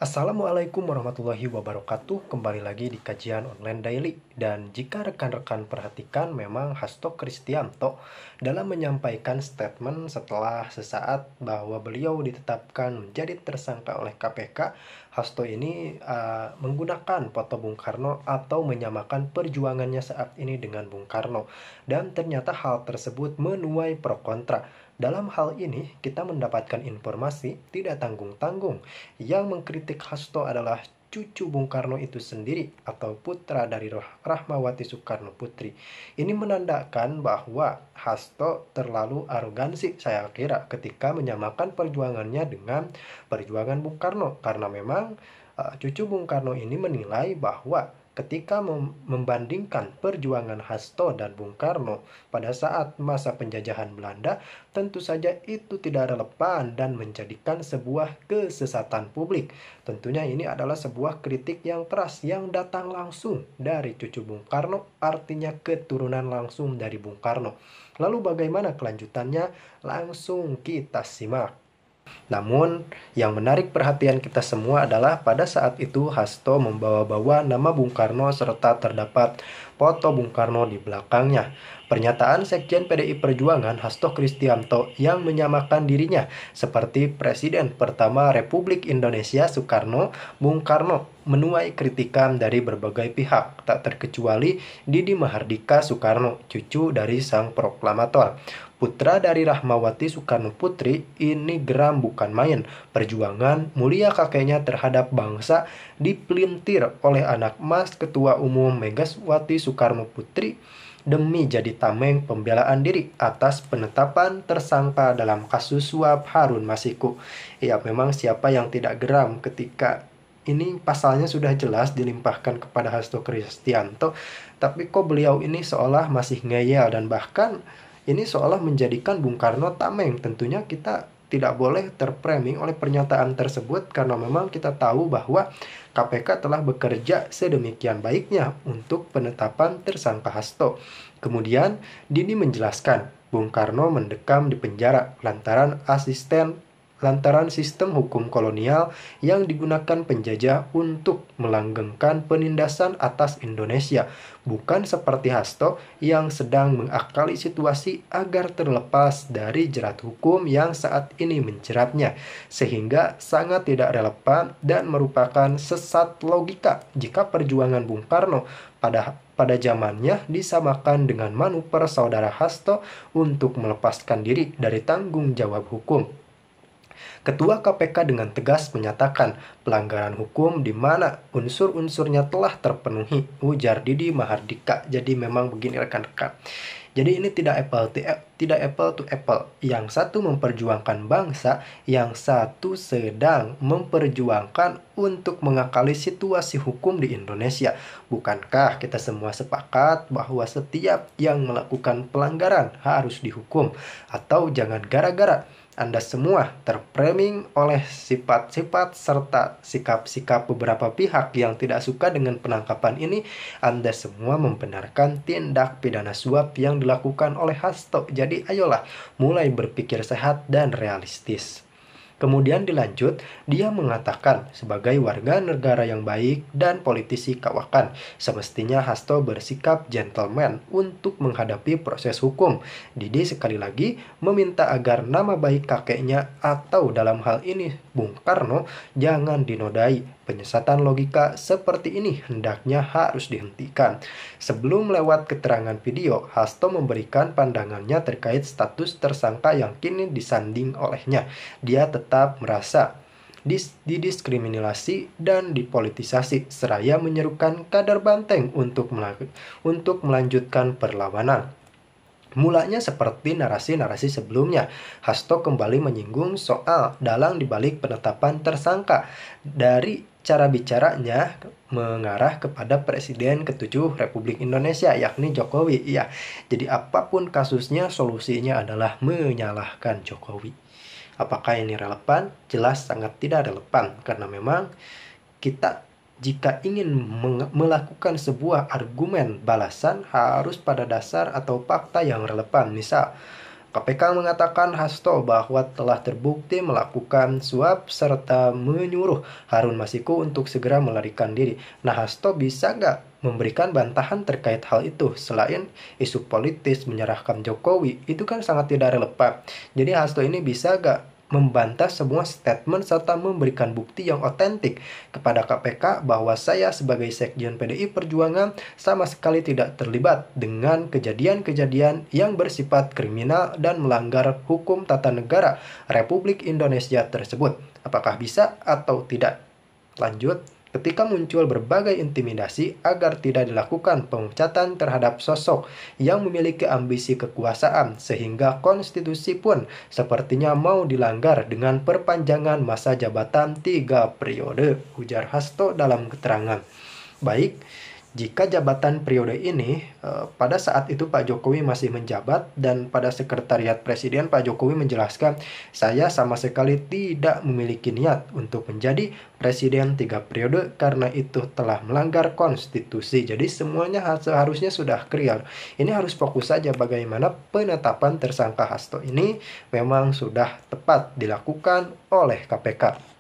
Assalamualaikum warahmatullahi wabarakatuh. Kembali lagi di kajian online daily. Dan jika rekan-rekan perhatikan, memang Hasto Kristianto dalam menyampaikan statement setelah sesaat bahwa beliau ditetapkan menjadi tersangka oleh KPK, Hasto ini menggunakan foto Bung Karno atau menyamakan perjuangannya saat ini dengan Bung Karno. Dan ternyata hal tersebut menuai pro kontra. Dalam hal ini, kita mendapatkan informasi tidak tanggung-tanggung. Yang mengkritik Hasto adalah cucu Bung Karno itu sendiri atau putra dari Rahmawati Soekarno Putri. Ini menandakan bahwa Hasto terlalu arogansi, saya kira, ketika menyamakan perjuangannya dengan perjuangan Bung Karno, karena memang cucu Bung Karno ini menilai bahwa ketika membandingkan perjuangan Hasto dan Bung Karno pada saat masa penjajahan Belanda, tentu saja itu tidak relevan dan menjadikan sebuah kesesatan publik. Tentunya ini adalah sebuah kritik yang keras yang datang langsung dari cucu Bung Karno, artinya keturunan langsung dari Bung Karno. Lalu bagaimana kelanjutannya? Langsung kita simak. Namun, yang menarik perhatian kita semua adalah pada saat itu Hasto membawa-bawa nama Bung Karno serta terdapat foto Bung Karno di belakangnya. Pernyataan Sekjen PDI Perjuangan Hasto Kristianto yang menyamakan dirinya seperti Presiden pertama Republik Indonesia Soekarno, Bung Karno, menuai kritikan dari berbagai pihak, tak terkecuali Didi Mahardika Soekarno, cucu dari sang proklamator. Putra dari Rahmawati Soekarno Putri, ini geram bukan main. Perjuangan mulia kakeknya terhadap bangsa dipelintir oleh anak mas Ketua Umum Megawati Soekarno Putri demi jadi tameng pembelaan diri atas penetapan tersangka dalam kasus suap Harun Masiku. Ya, memang siapa yang tidak geram ketika ini pasalnya sudah jelas dilimpahkan kepada Hasto Kristianto, tapi kok beliau ini seolah masih ngeyel dan bahkan ini seolah menjadikan Bung Karno tameng. Tentunya kita tidak boleh terframing oleh pernyataan tersebut karena memang kita tahu bahwa KPK telah bekerja sedemikian baiknya untuk penetapan tersangka Hasto. Kemudian Didi menjelaskan Bung Karno mendekam di penjara lantaran sistem hukum kolonial yang digunakan penjajah untuk melanggengkan penindasan atas Indonesia, bukan seperti Hasto yang sedang mengakali situasi agar terlepas dari jerat hukum yang saat ini menjeratnya, sehingga sangat tidak relevan dan merupakan sesat logika jika perjuangan Bung Karno pada zamannya disamakan dengan manuver saudara Hasto untuk melepaskan diri dari tanggung jawab hukum. Ketua KPK dengan tegas menyatakan pelanggaran hukum di mana unsur-unsurnya telah terpenuhi, ujar Didi Mahardika. Jadi memang begini rekan-rekan. Jadi ini tidak apple to apple. Yang satu memperjuangkan bangsa, yang satu sedang memperjuangkan untuk mengakali situasi hukum di Indonesia. Bukankah kita semua sepakat bahwa setiap yang melakukan pelanggaran harus dihukum? Atau jangan gara-gara Anda semua terframing oleh sifat-sifat serta sikap-sikap beberapa pihak yang tidak suka dengan penangkapan ini, Anda semua membenarkan tindak pidana suap yang dilakukan oleh Hasto. Jadi ayolah mulai berpikir sehat dan realistis. Kemudian dilanjut, dia mengatakan sebagai warga negara yang baik dan politisi kawakan, semestinya Hasto bersikap gentleman untuk menghadapi proses hukum. Didi sekali lagi meminta agar nama baik kakeknya atau dalam hal ini Bung Karno jangan dinodai. Penyesatan logika seperti ini hendaknya harus dihentikan. Sebelum lewat keterangan video, Hasto memberikan pandangannya terkait status tersangka yang kini disanding olehnya. Dia tetap merasa didiskriminasi dan dipolitisasi, seraya menyerukan kader Banteng untuk melanjutkan perlawanan. Mulanya seperti narasi-narasi sebelumnya, Hasto kembali menyinggung soal dalang dibalik penetapan tersangka. Dari cara bicaranya mengarah kepada Presiden ke-7 Republik Indonesia, yakni Jokowi. Ya, jadi apapun kasusnya, solusinya adalah menyalahkan Jokowi. Apakah ini relevan? Jelas sangat tidak relevan, karena memang kita jika ingin melakukan sebuah argumen balasan harus pada dasar atau fakta yang relevan. Misal, KPK mengatakan Hasto bahwa telah terbukti melakukan suap serta menyuruh Harun Masiku untuk segera melarikan diri. Nah, Hasto bisa nggak memberikan bantahan terkait hal itu? Selain isu politis menyerahkan Jokowi, itu kan sangat tidak relevan. Jadi Hasto ini bisa nggak membantah semua statement serta memberikan bukti yang otentik kepada KPK bahwa saya sebagai Sekjen PDI Perjuangan sama sekali tidak terlibat dengan kejadian-kejadian yang bersifat kriminal dan melanggar hukum tata negara Republik Indonesia tersebut. Apakah bisa atau tidak? Lanjut. Ketika muncul berbagai intimidasi agar tidak dilakukan pemecatan terhadap sosok yang memiliki ambisi kekuasaan, sehingga konstitusi pun sepertinya mau dilanggar dengan perpanjangan masa jabatan 3 periode, ujar Hasto dalam keterangan. Baik, jika jabatan periode ini pada saat itu Pak Jokowi masih menjabat dan pada sekretariat presiden Pak Jokowi menjelaskan, saya sama sekali tidak memiliki niat untuk menjadi presiden 3 periode karena itu telah melanggar konstitusi. Jadi semuanya seharusnya sudah clear. Ini harus fokus saja bagaimana penetapan tersangka Hasto ini memang sudah tepat dilakukan oleh KPK.